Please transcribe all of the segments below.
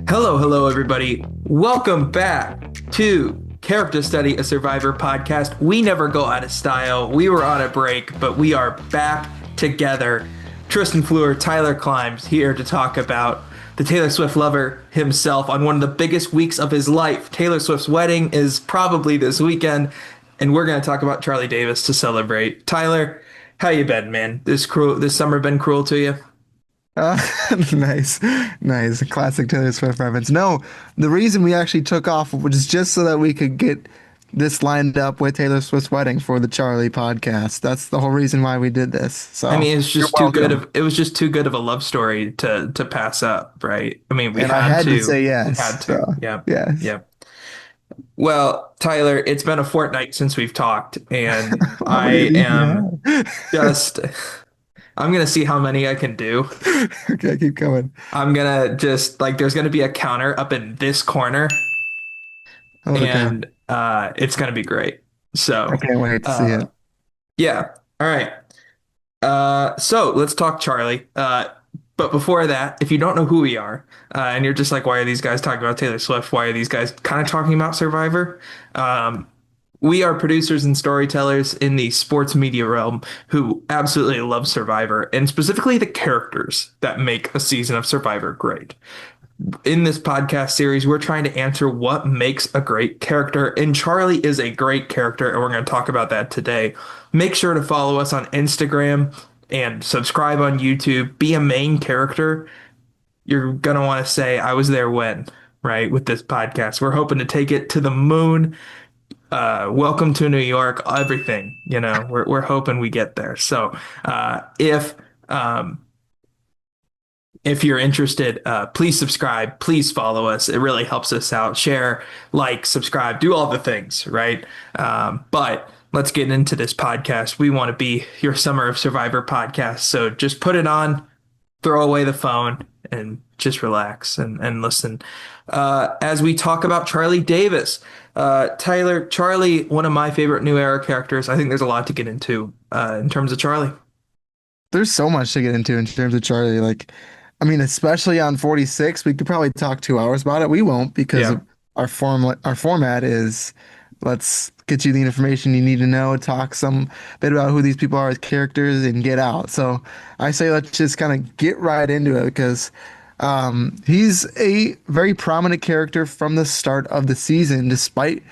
Hello, everybody. Welcome back to Character Study, a Survivor podcast. We never go out of style. We were on a break, but we are back together. Tristan Fluhr, Tyler Klimes here to talk about the Taylor Swift lover himself on one of the biggest weeks of his life. Taylor Swift's wedding is probably this weekend, and we're going to talk about Charlie Davis to celebrate. Tyler, how you been, man? This summer been cruel to you? Uh, nice, nice. Classic Taylor Swift reference. No, the reason we actually took off was just so that we could get this lined up with Taylor Swift's wedding for the Charlie podcast. That's the whole reason why we did this. I So mean, it's you're just too good welcome. of it was just too good of a love story to pass up, right? I mean, we And I had had to to. say We yes. had to. So Yeah. yes. Yeah. Well, Tyler, it's been a fortnight since we've talked, and How many I of these do am you have? just I'm gonna see how many I can do. Okay, keep going. I'm gonna just like there's gonna be a counter up in this corner, Oh, okay. and it's gonna be great. I So can't wait to see uh it. yeah. All right. So let's talk Charlie. But before that, if you don't know who we are, and you're just like, why are these guys talking about Taylor Swift? Why are these guys kind of talking about Survivor? Um, we are producers and storytellers in the sports media realm who absolutely love Survivor, and specifically the characters that make a season of Survivor great. In this podcast series, we're trying to answer what makes a great character, and Charlie is a great character, and we're going to talk about that today. Make sure to follow us on Instagram and subscribe on YouTube. Be a main character. You're going to want to say, I was there when, right? With this podcast, we're hoping to take it to the moon. Welcome to New York, everything, we're hoping we get there. So, if you're interested, please subscribe. Please follow us. It really helps us out. Share, like, subscribe, do all the things, right? But let's get into this podcast. We want to be your Summer of Survivor podcast. So just put it on, throw away the phone, and just relax and listen. As we talk about Charlie Davis, Tyler, Charlie, one of my favorite new era characters. I think there's a lot to get into in terms of Charlie. There's so much to get into in terms of Charlie. Like, I mean, especially on 46, we could probably talk 2 hours about it. We won't because Yeah. of our format is let's get you the information you need to know, talk some bit about who these people are as characters, and get out. So I say let's just kind of get right into it because he's a very prominent character from the start of the season, despite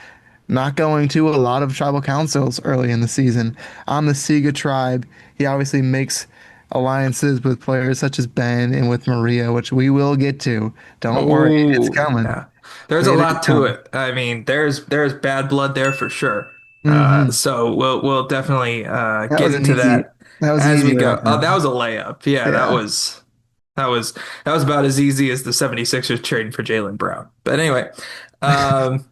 not going to a lot of tribal councils early in the season. On the Siga tribe, he obviously makes alliances with players such as Ben and with Maria, which we will get to. Don't worry, it's Oh, coming. yeah. There's a It is lot to coming. it. I mean, there's bad blood there for sure. Hmm. So we'll definitely That get was an into easy. that That was an as we easy go. Oh, that reference. was a layup. Yeah, that Yeah. was that was that was about as easy as the 76ers trading for Jaylen Brown. But anyway, um,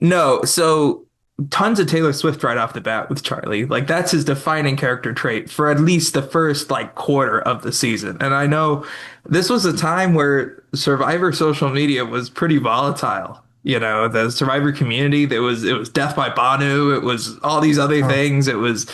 no, so tons of Taylor Swift right off the bat with Charlie. Like that's his defining character trait for at least the first like quarter of the season. And I know this was a time where Survivor social media was pretty volatile. The Survivor community, it was Death by Banu, it was all these other Oh, things. It was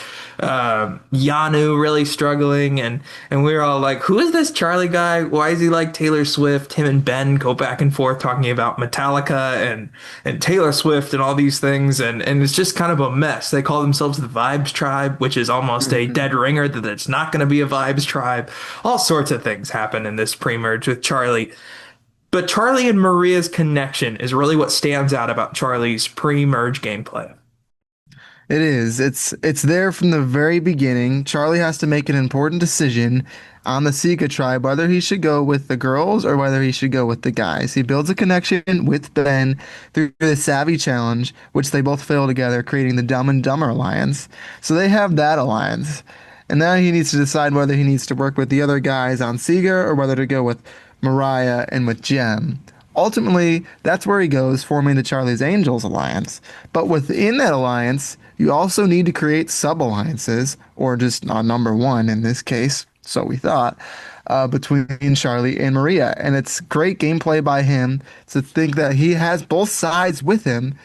Yanu really struggling, and we were all like, who is this Charlie guy? Why is he like Taylor Swift? Him and Ben go back and forth talking about Metallica and Taylor Swift and all these things, and it's just kind of a mess. They call themselves the Vibes Tribe, which is almost a mhm. dead ringer that it's not going to be a Vibes Tribe. All sorts of things happen in this pre-merge with Charlie. But Charlie and Maria's connection is really what stands out about Charlie's pre-merge gameplay. It is. It's there from the very beginning. Charlie has to make an important decision on the Sika tribe whether he should go with the girls or whether he should go with the guys. He builds a connection with Ben through the Savvy Challenge, which they both fail together, creating the Dumb and Dumber Alliance. So they have that alliance. And now he needs to decide whether he needs to work with the other guys on Sega or whether to go with Mariah and with Jem. Ultimately, that's where he goes, forming the Charlie's Angels alliance. But within that alliance, you also need to create sub-alliances, or just number one in this case, so we thought, between Charlie and Maria. And it's great gameplay by him to think that he has both sides with him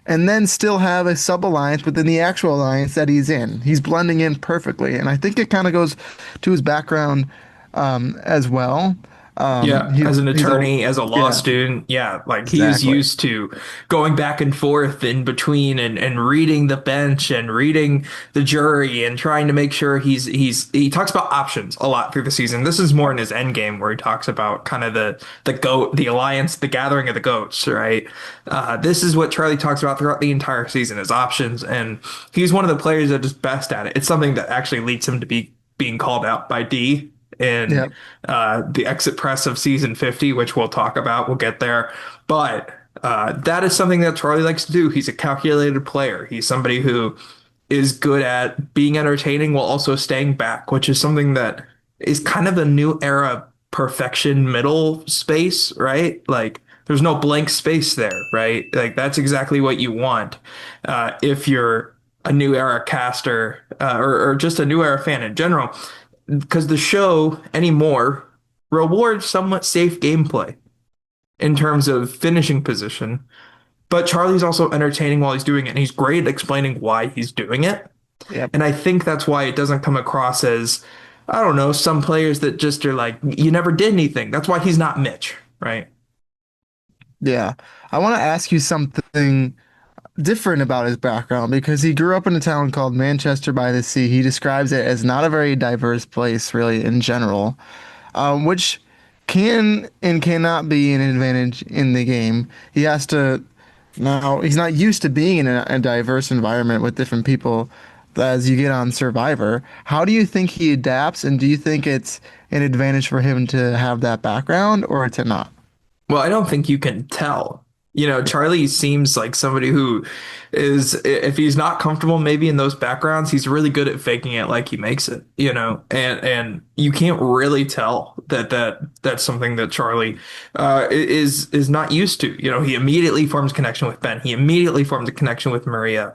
and then still have a sub-alliance within the actual alliance that he's in. He's blending in perfectly. And I think it kind of goes to his background as well. Yeah, as an He's a attorney, as a law yeah, student, yeah, like he's exactly. used to going back and forth in between and reading the bench and reading the jury and trying to make sure he talks about options a lot through the season. This is more in his end game where he talks about kind of the goat, the alliance, the gathering of the goats, right? This is what Charlie talks about throughout the entire season is options, and he's one of the players that is best at it. It's something that actually leads him to be being called out by D in Yep. the exit press of season 50, which we'll talk about. We'll get there. But that is something that Charlie likes to do. He's a calculated player. He's somebody who is good at being entertaining while also staying back, which is something that is kind of the new era perfection middle space, right? Like there's no blank space there, right? Like that's exactly what you want if you're a new era caster or just a new era fan in general because the show anymore rewards somewhat safe gameplay in terms of finishing position. But Charlie's also entertaining while he's doing it, and he's great at explaining why he's doing it. Yep. And I think that's why it doesn't come across as, I don't know, some players that just are like, you never did anything. That's why he's not Mitch, right? Yeah. I want to ask you something different about his background because he grew up in a town called Manchester by the Sea. He describes it as not a very diverse place, really, in general, which can and cannot be an advantage in the game. He has to now, he's not used to being in a diverse environment with different people as you get on Survivor. How do you think he adapts, and do you think it's an advantage for him to have that background or to not? Well, I don't think you can tell. You know, Charlie seems like somebody who is, if he's not comfortable maybe in those backgrounds, he's really good at faking it like he makes it, you know, and you can't really tell that's something that Charlie is not used to. You know, he immediately forms connection with Ben. He immediately forms a connection with Maria.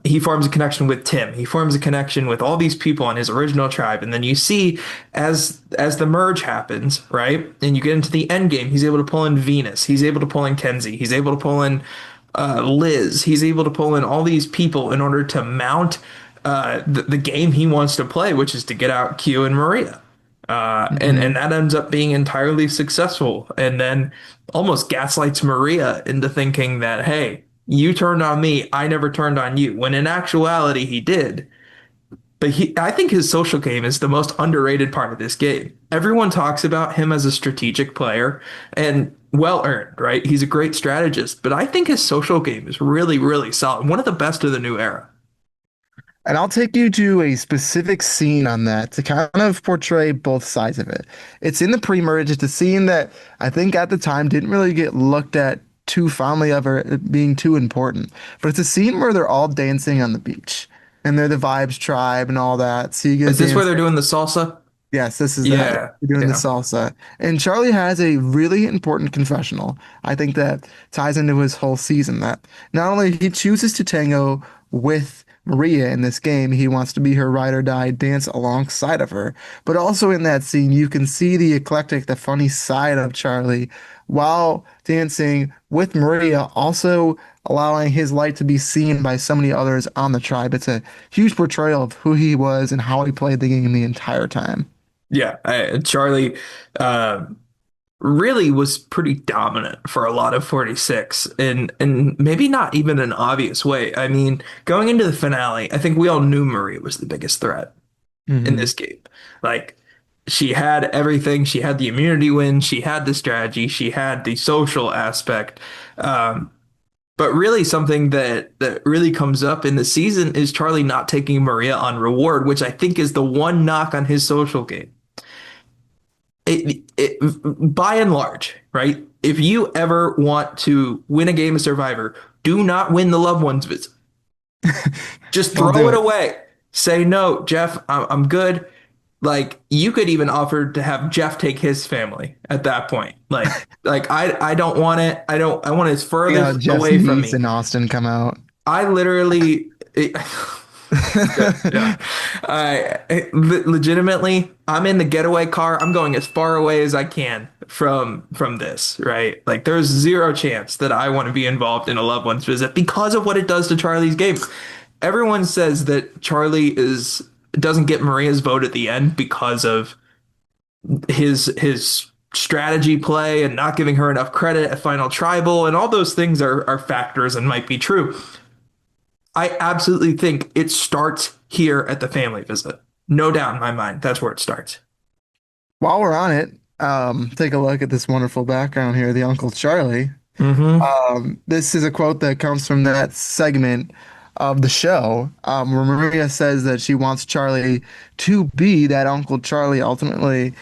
He forms a connection with Tim. He forms a connection with all these people in his original tribe. And then you see as the merge happens, right? And you get into the end game, he's able to pull in Venus. He's able to pull in Kenzie. He's able to pull in Liz. He's able to pull in all these people in order to mount the game he wants to play, which is to get out Q and Maria. And Hmm. that ends up being entirely successful. And then almost gaslights Maria into thinking that, hey, you turned on me, I never turned on you. When in actuality, he did. But I think his social game is the most underrated part of this game. Everyone talks about him as a strategic player and well earned, right? He's a great strategist, but I think his social game is really, really solid. One of the best of the new era. And I'll take you to a specific scene on that to kind of portray both sides of it. It's in the pre-merge. It's a scene that I think at the time didn't really get looked at too fondly of it being too important. But it's a scene where they're all dancing on the beach. And they're the Vibes tribe and all that. Siga's Is this where dancing. they're doing the salsa? Yes, this is that. Yeah, We're doing the yeah. salsa. And Charlie has a really important confessional. I think that ties into his whole season that not only he chooses to tango with Maria in this game, he wants to be her ride or die, dance alongside of her. But also in that scene, you can see the eclectic, the funny side of Charlie while dancing with Maria, also allowing his light to be seen by so many others on the tribe. It's a huge portrayal of who he was and how he played the game the entire time. Yeah, Charlie uh, really was pretty dominant for a lot of 46 and maybe not even an obvious way. I mean, going into the finale, I think we all knew Maria was the biggest threat in Hmm. this game. Like she had everything. She had the immunity win. She had the strategy. She had the social aspect. Um, but really something that really comes up in the season is Charlie not taking Maria on reward, which I think is the one knock on his social game by and large, right? If you ever want to win a game of Survivor, do not win the loved ones visit. Just Don't throw do it it. away. Say no, Jeff. I'm good. Like you could even offer to have Jeff take his family at that point. Like I don't want it. I want it furthest Jeff's away from niece me. and Austin come out. I literally good. Yeah. Legitimately, I'm in the getaway car. I'm going as far away as I can from this, right? Like there's zero chance that I want to be involved in a loved one's visit because of what it does to Charlie's game. Everyone says that Charlie is doesn't get Maria's vote at the end because of his strategy play and not giving her enough credit at Final Tribal, and all those things are factors and might be true. I absolutely think it starts here at the family visit. No doubt in my mind, that's where it starts. While we're on it, take a look at this wonderful background here, the Uncle Charlie. Hmm. This is a quote that comes from that segment of the show, where Maria says that she wants Charlie to be that Uncle Charlie, ultimately,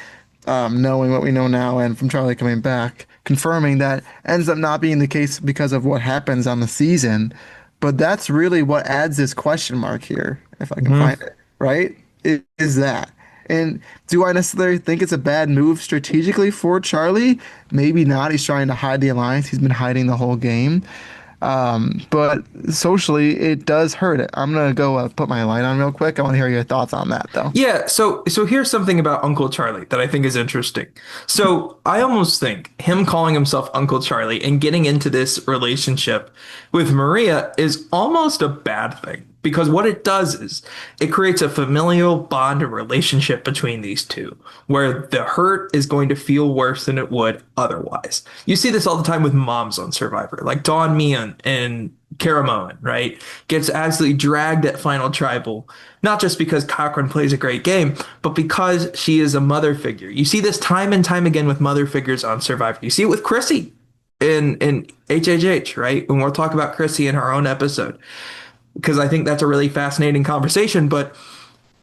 knowing what we know now and from Charlie coming back, confirming that ends up not being the case because of what happens on the season. But that's really what adds this question mark here, if I can Hmm. find it, right? Is that. And do I necessarily think it's a bad move strategically for Charlie? Maybe not. He's trying to hide the alliance. He's been hiding the whole game. But socially, it does hurt it. I'm gonna go put my light on real quick. I want to hear your thoughts on that, though. Yeah, so here's something about Uncle Charlie that I think is interesting. So I almost think him calling himself Uncle Charlie and getting into this relationship with Maria is almost a bad thing because what it does is it creates a familial bond and relationship between these two where the hurt is going to feel worse than it would otherwise. You see this all the time with moms on Survivor, like Dawn Meehan and Kara Moen, right? Gets absolutely dragged at Final Tribal, not just because Cochran plays a great game, but because she is a mother figure. You see this time and time again with mother figures on Survivor. You see it with Chrissy in HHH, right? When we'll talk about Chrissy in her own episode, because I think that's a really fascinating conversation. But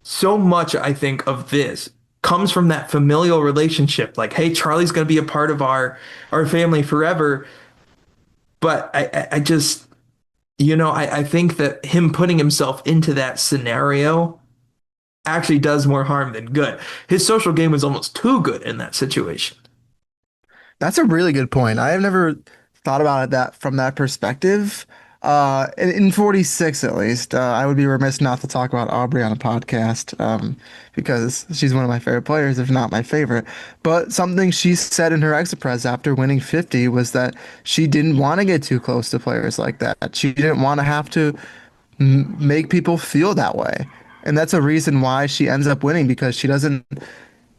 so much, I think, of this comes from that familial relationship. Like, hey, Charlie's going to be a part of our family forever. But I just I think that him putting himself into that scenario actually does more harm than good. His social game was almost too good in that situation. That's a really good point. I have never thought about it that from that perspective. In 46 at least, I would be remiss not to talk about Aubrey on a podcast, because she's one of my favorite players, if not my favorite. But something she said in her Express after winning 50 was that she didn't want to get too close to players like that. She didn't want to have to make people feel that way. And that's a reason why she ends up winning because she doesn't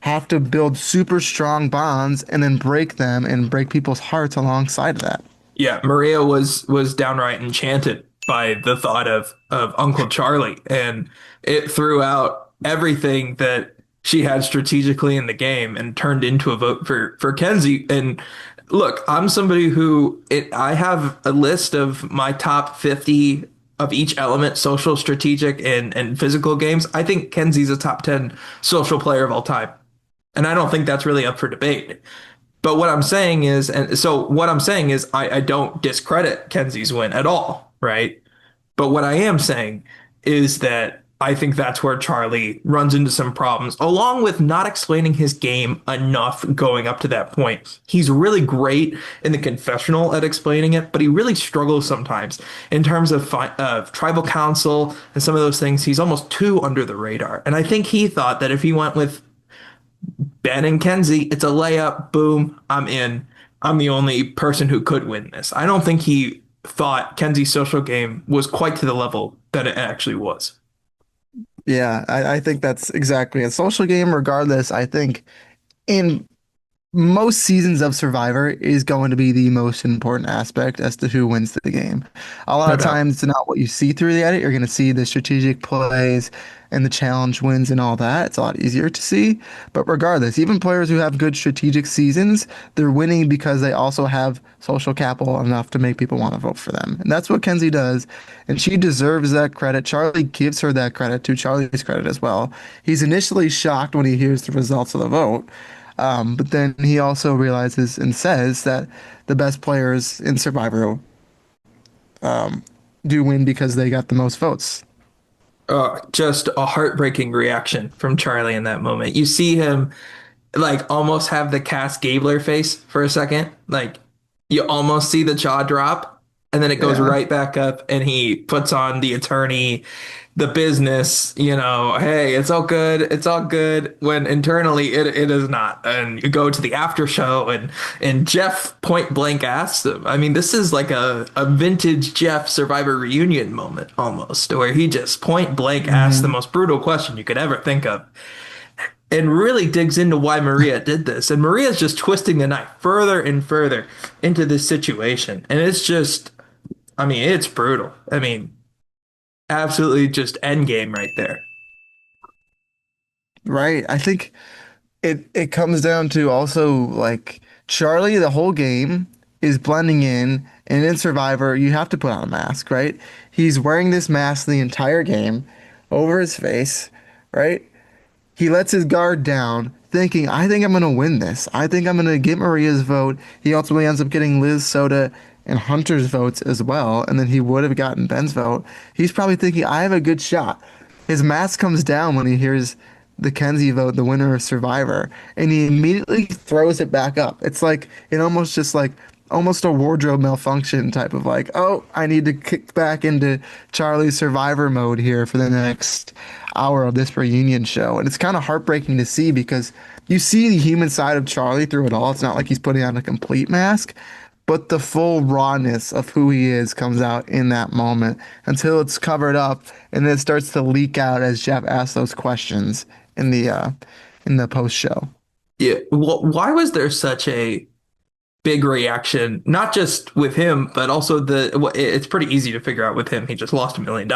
have to build super strong bonds and then break them and break people's hearts alongside of that. Yeah, Maria was downright enchanted by the thought of Uncle Charlie, and it threw out everything that she had strategically in the game and turned into a vote for Kenzie. And look, I'm somebody I have a list of my top 50 of each element, social, strategic, and physical games. I think Kenzie's a top 10 social player of all time. And I don't think that's really up for debate. But what I'm saying is, and so what I'm saying is, I don't discredit Kenzie's win at all, right? But what I am saying is that I think that's where Charlie runs into some problems, along with not explaining his game enough going up to that point. He's really great in the confessional at explaining it, but he really struggles sometimes in terms of tribal council and some of those things. He's almost too under the radar. And I think he thought that if he went with Ben and Kenzie, it's a layup. Boom, I'm in. I'm the only person who could win this. I don't think he thought Kenzie's social game was quite to the level that it actually was. Yeah, I think that's exactly a social game. Regardless, I think in most seasons of Survivor is going to be the most important aspect as to who wins the game. A lot No of doubt. times it's not what you see through the edit. You're going to see the strategic plays and the challenge wins and all that. It's a lot easier to see. But regardless, even players who have good strategic seasons, they're winning because they also have social capital enough to make people want to vote for them. And that's what Kenzie does. And she deserves that credit. Charlie gives her that credit, to Charlie's credit as well. He's initially shocked when he hears the results of the vote. But then he also realizes and says that the best players in Survivor do win because they got the most votes. Just a heartbreaking reaction from Charlie in that moment. You see him like almost have the Cass Gabler face for a second. Like you almost see the jaw drop, and then it goes Yeah. right back up, and he puts on the attorney, the business, hey, it's all good, it's all good. When internally it is not. And you go to the after show, and Jeff point blank asks him. I mean, this is like a vintage Jeff Survivor reunion moment almost, where he just point blank asks the Hmm. most brutal question you could ever think of. and really digs into why Maria did this. And Maria's just twisting the knife further and further into this situation. And it's just, I mean, it's brutal. I mean, absolutely just end game right there. Right. I think it comes down to also like Charlie the whole game is blending in, and in Survivor you have to put on a mask, right? He's wearing this mask the entire game over his face, right? He lets his guard down, thinking, I think I'm going to win this. I think I'm going to get Maria's vote. He ultimately ends up getting Liz, Soda, and Hunter's votes as well, and then he would have gotten Ben's vote. He's probably thinking, I have a good shot. His mask comes down when he hears the Kenzie vote, the winner of Survivor, and he immediately throws it back up. It's like, it almost just like, almost a wardrobe malfunction type of like, oh, I need to kick back into Charlie's Survivor mode here for the next hour of this reunion show. And it's kind of heartbreaking to see because you see the human side of Charlie through it all. It's not like he's putting on a complete mask, but the full rawness of who he is comes out in that moment until it's covered up and then it starts to leak out as Jeff asks those questions in the post show. Yeah. Well, why was there such a big reaction, not just with him, but also it's pretty easy to figure out with him. He just lost $1 million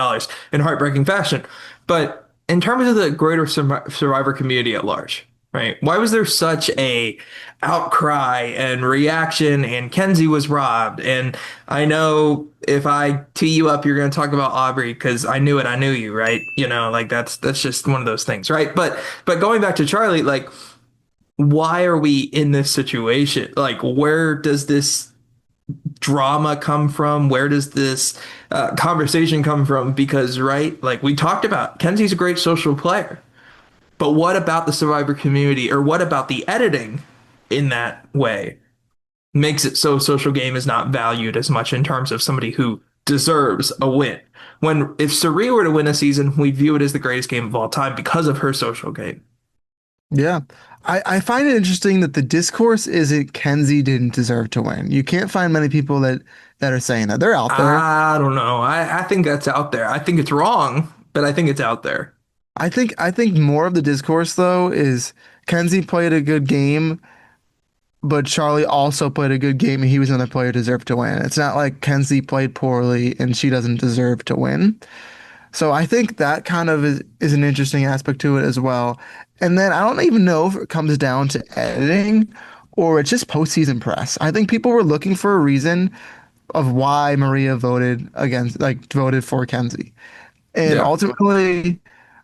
in heartbreaking fashion. But in terms of the greater survivor community at large, right? Why was there such a outcry and reaction and Kenzie was robbed? And I know if I tee you up, you're going to talk about Aubrey because I knew it, I knew you, right? You know, like that's just one of those things, right? But going back to Charlie, like why are we in this situation? Like, where does this drama come from? Where does this conversation come from? Because, right, like we talked about, Kenzie's a great social player. But what about the survivor community or what about the editing in that way makes it so social game is not valued as much in terms of somebody who deserves a win? When if Suri were to win a season, we view it as the greatest game of all time because of her social game. Yeah. I find it interesting that the discourse isn't Kenzie didn't deserve to win. You can't find many people that are saying that. They're out there. I don't know. I think that's out there. I think it's wrong, but I think it's out there. I think more of the discourse though is Kenzie played a good game, but Charlie also played a good game and he was another player who deserved to win. It's not like Kenzie played poorly and she doesn't deserve to win. So I think that kind of is an interesting aspect to it as well. And then I don't even know if it comes down to editing or it's just postseason press. I think people were looking for a reason of why Maria voted against, like voted for Kenzie. And Yeah. ultimately,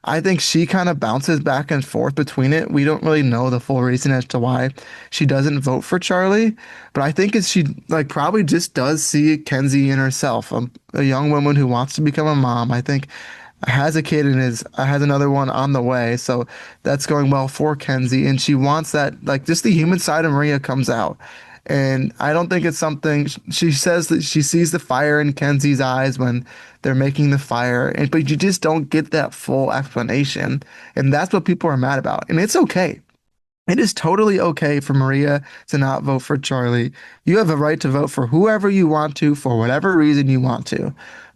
I think she kind of bounces back and forth between it. We don't really know the full reason as to why she doesn't vote for Charlie, but I think it's she like probably just does see Kenzie in herself, a young woman who wants to become a mom. I think has a kid and is has another one on the way, so that's going well for Kenzie, and she wants that like just the human side of Maria comes out. And I don't think it's something she says that she sees the fire in Kenzie's eyes when they're making the fire, and but you just don't get that full explanation. And that's what people are mad about. And it's okay. It is totally okay for Maria to not vote for Charlie. You have a right to vote for whoever you want to for whatever reason you want to.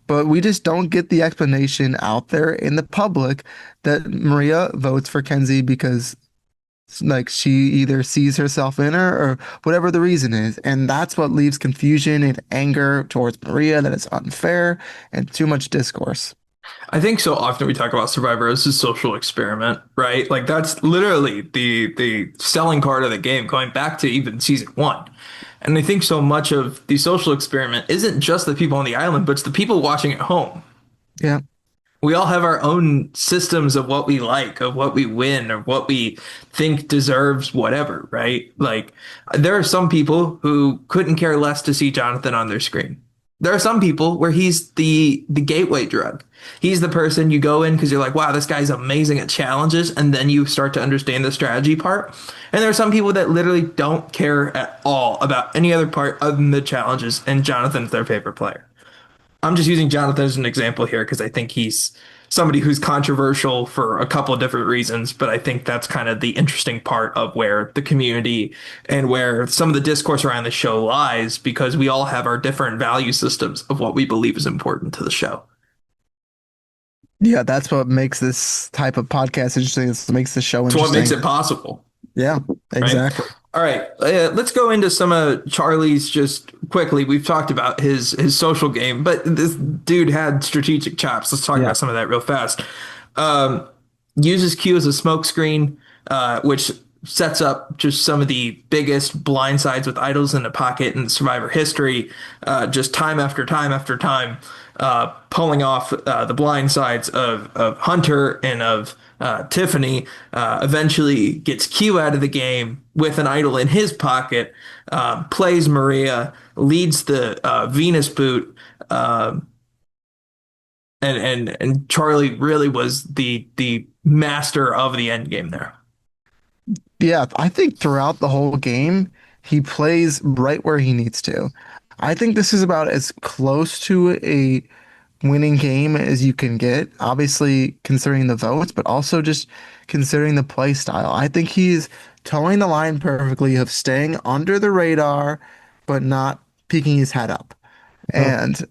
But we just don't get the explanation out there in the public that Maria votes for Kenzie because like she either sees herself in her or whatever the reason is. And that's what leaves confusion and anger towards Maria that it's unfair and too much discourse. I think so often we talk about Survivor as a social experiment, right? Like that's literally the selling card of the game, going back to even season one. And I think so much of the social experiment isn't just the people on the island, but it's the people watching at home. Yeah. We all have our own systems of what we like, of what we win, or what we think deserves whatever, right? Like there are some people who couldn't care less to see Jonathan on their screen. There are some people where he's the gateway drug. He's the person you go in because you're like, wow, this guy's amazing at challenges, and then you start to understand the strategy part. And there are some people that literally don't care at all about any other part other than the challenges, and Jonathan's their favorite player. I'm just using Jonathan as an example here because I think he's somebody who's controversial for a couple of different reasons, but I think that's kind of the interesting part of where the community and where some of the discourse around the show lies because we all have our different value systems of what we believe is important to the show. Yeah, that's what makes this type of podcast interesting. It makes the show It's what makes interesting. it possible, Yeah, right? exactly. All right, let's go into some of Charlie's just quickly. We've talked about his social game, but this dude had strategic chops. Let's talk Yeah. about some of that real fast. Um, Uses Q as a smokescreen, which sets up just some of the biggest blindsides with idols in the pocket in Survivor history, just time after time after time, pulling off the blindsides of Hunter and of Tiffany. Eventually gets Q out of the game with an idol in his pocket, plays Maria, leads the Venus boot. Um, and Charlie really was the master of the end game there. Yeah, I think throughout the whole game, he plays right where he needs to. I think this is about as close to a winning game as you can get, obviously considering the votes, but also just considering the play style. I think he's towing the line perfectly of staying under the radar, but not peeking his head up. Mhm. And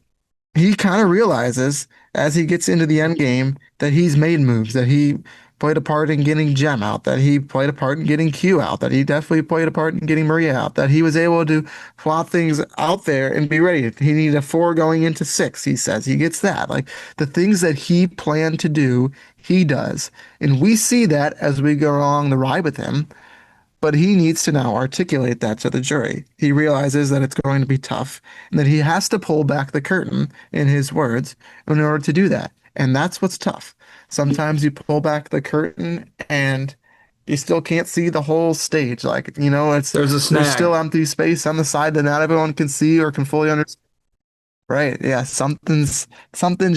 he kind of realizes as he gets into the end game that he's made moves, that he played a part in getting Gem out, that he played a part in getting Q out, that he definitely played a part in getting Maria out, that he was able to plot things out there and be ready. He needed a 4 going into 6, he says. He gets that. Like the things that he planned to do, he does. And we see that as we go along the ride with him. But he needs to now articulate that to the jury. He realizes that it's going to be tough and that he has to pull back the curtain, in his words, in order to do that. And that's what's tough. Sometimes you pull back the curtain and you still can't see the whole stage. Like, There's a there's still snag. empty space on the side that not everyone can see or can fully understand. Right. Yeah. Something's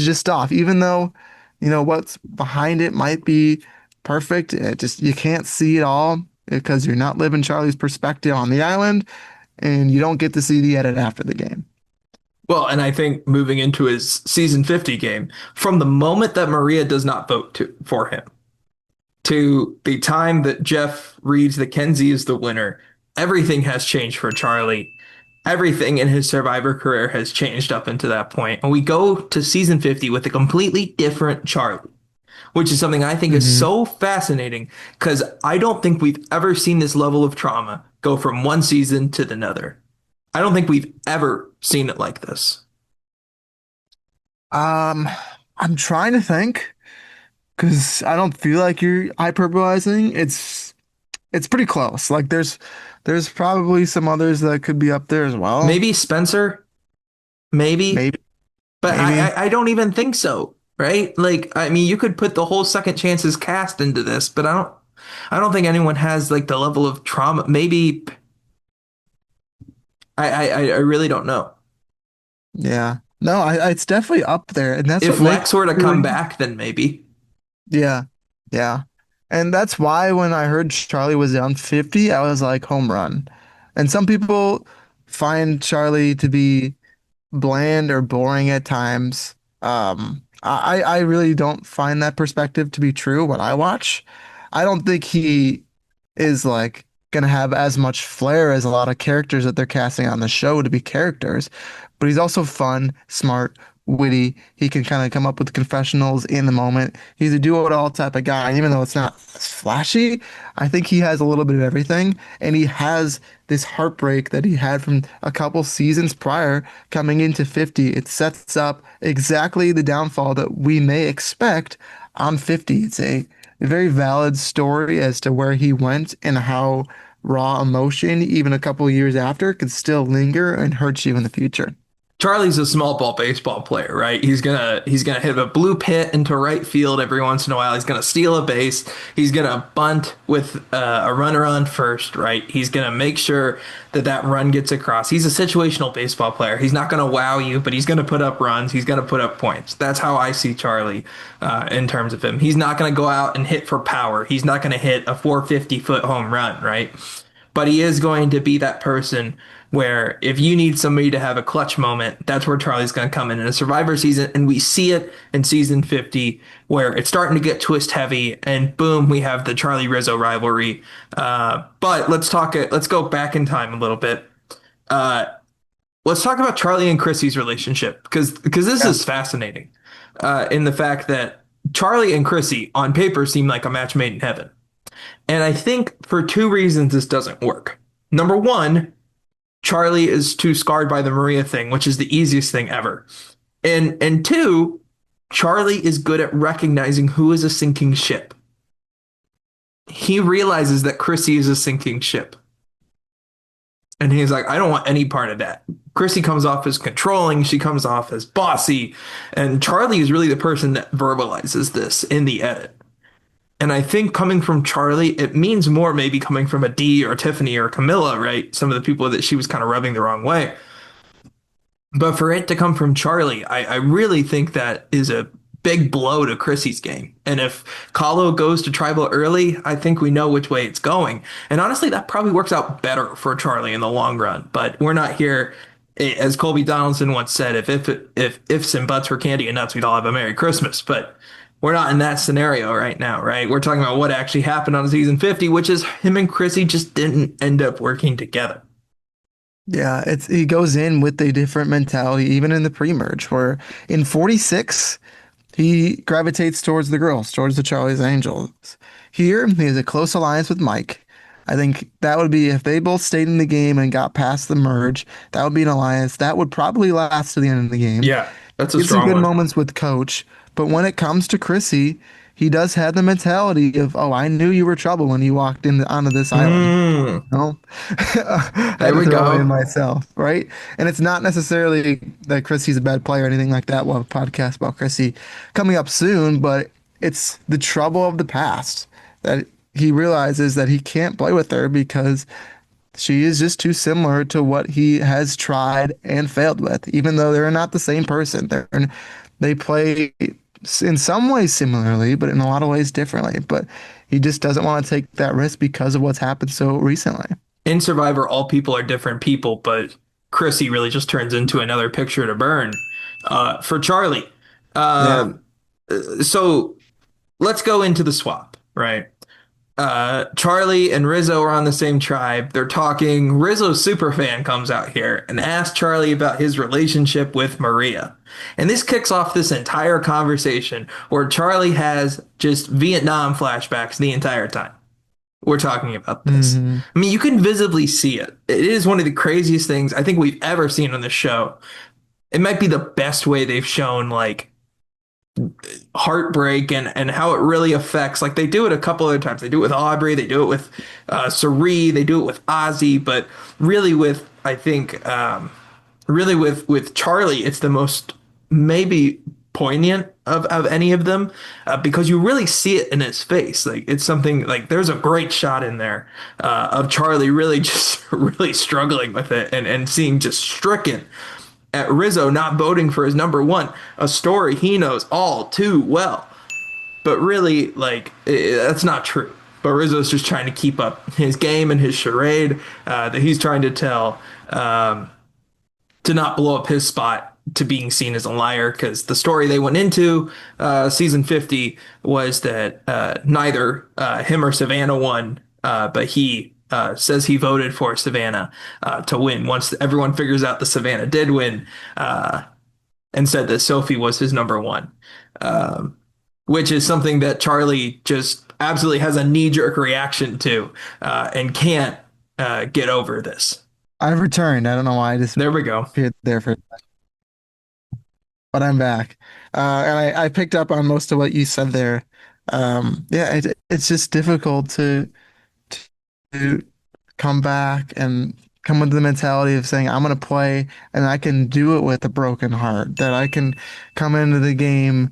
just off. Even though, what's behind it might be perfect. It just you can't see it all because you're not living Charlie's perspective on the island and you don't get to see the edit after the game. Well, and I think moving into his season 50 game, from the moment that Maria does not vote for him to the time that Jeff reads that Kenzie is the winner, everything has changed for Charlie. Everything in his Survivor career has changed up until that point. And we go to season 50 with a completely different Charlie, which is something I think is Hmm. so fascinating because I don't think we've ever seen this level of trauma go from one season to another. I don't think we've ever seen it like this. Um, I'm trying to think because I don't feel like you're hyperbolizing. It's pretty close. Like there's probably some others that could be up there as well. Maybe Spencer, maybe, Maybe, but maybe. I don't even think so, right? Like, I mean, you could put the whole second chances cast into this, but I don't think anyone has like the level of trauma. Maybe I really don't know. Yeah. No, it's definitely up there, and that's what If makes Lex were to it really. come back, then maybe. Yeah, yeah. And that's why when I heard Charlie was down 50, I was like, home run. And some people find Charlie to be bland or boring at times. I really don't find that perspective to be true when I watch. I don't think he is like gonna have as much flair as a lot of characters that they're casting on the show to be characters, but he's also fun, smart, witty. He can kind of come up with confessionals in the moment. He's a do-it-all type of guy. And even though it's not as flashy, I think he has a little bit of everything, and he has this heartbreak that he had from a couple seasons prior coming into 50. It sets up exactly the downfall that we may expect on 50. It's a very valid story as to where he went and how raw emotion, even a couple years after, could still linger and hurt you in the future. Charlie's a small ball baseball player, right? He's gonna hit a blue pit into right field every once in a while. He's gonna steal a base. He's gonna bunt with a runner on first, right? He's gonna make sure that that run gets across. He's a situational baseball player. He's not gonna wow you, but he's gonna put up runs. He's gonna put up points. That's how I see Charlie in terms of him. He's not gonna go out and hit for power. He's not gonna hit a 450-foot home run, right? But he is going to be that person where if you need somebody to have a clutch moment, that's where Charlie's going to come in a Survivor season. And we see it in season 50 where it's starting to get twist heavy and boom, we have the Charlie Rizzo rivalry. But let's go back in time a little bit. Uh, let's talk about Charlie and Chrissy's relationship because this Yeah. is fascinating in the fact that Charlie and Chrissy on paper seem like a match made in heaven. And I think for two reasons this doesn't work. Number one, Charlie is too scarred by the Maria thing, which is the easiest thing ever. And two, Charlie is good at recognizing who is a sinking ship. He realizes that Chrissy is a sinking ship. And he's like, I don't want any part of that. Chrissy comes off as controlling, she comes off as bossy, and Charlie is really the person that verbalizes this in the edit. And I think coming from Charlie, it means more maybe coming from a D or Tiffany or Camilla, right? Some of the people that she was kind of rubbing the wrong way. But for it to come from Charlie, I really think that is a big blow to Chrissy's game. And if Kahlo goes to tribal early, I think we know which way it's going. And honestly, that probably works out better for Charlie in the long run. But we're not here, as Colby Donaldson once said, if ifs and buts were candy and nuts, we'd all have a Merry Christmas. But we're not in that scenario right now, right? We're talking about what actually happened on season 50, which is him and Chrissy just didn't end up working together. Yeah, it's he goes in with a different mentality, even in the pre-merge, where in 46, he gravitates towards the girls, towards the Charlie's Angels. Here, he has a close alliance with Mike. I think that would be if they both stayed in the game and got past the merge, that would be an alliance that would probably last to the end of the game. Yeah, that's a He has some strong good one. moments with Coach, but when it comes to Chrissy, he does have the mentality of, "Oh, I knew you were trouble when you walked in onto this island." Mm, No, I had there to we throw it in go. myself, right? And it's not necessarily that Chrissy's a bad player or anything like that. We'll have a podcast about Chrissy coming up soon, but it's the trouble of the past that he realizes that he can't play with her because she is just too similar to what he has tried and failed with, even though they're not the same person. They play in some ways similarly, but in a lot of ways differently. But he just doesn't want to take that risk because of what's happened so recently. In Survivor, all people are different people, but Chrissy really just turns into another picture to burn. For Charlie, Yeah. uh, so let's go into the swap, right? Charlie and Rizzo are on the same tribe. They're talking. Rizzo's super fan comes out here and asks Charlie about his relationship with Maria. And this kicks off this entire conversation where Charlie has just Vietnam flashbacks the entire time we're talking about this. Hmm. I mean, you can visibly see it. It is one of the craziest things I think we've ever seen on the show. It might be the best way they've shown like heartbreak and how it really affects. Like they do it a couple other times. They do it with Aubrey. They do it with Sari. They do it with Ozzy. But really, with I think really with Charlie, it's the most maybe poignant of any of them because you really see it in his face. Like it's something like there's a great shot in there of Charlie really just really struggling with it and seeing just stricken at Rizzo not voting for his number one, a story he knows all too well. But really, like, that's not true. But Rizzo's just trying to keep up his game and his charade that he's trying to tell to not blow up his spot to being seen as a liar. Because the story they went into season 50 was that neither him or Savannah won, but he says he voted for Savannah to win. Once everyone figures out that Savannah did win, and said that Sophie was his number one, um, which is something that Charlie just absolutely has a knee-jerk reaction to and can't get over this. I've returned. I don't know why I There we go. disappeared there for, but I'm back. And I picked up on most of what you said there. Yeah, it's just difficult to come back and come with the mentality of saying, I'm going to play and I can do it with a broken heart, that I can come into the game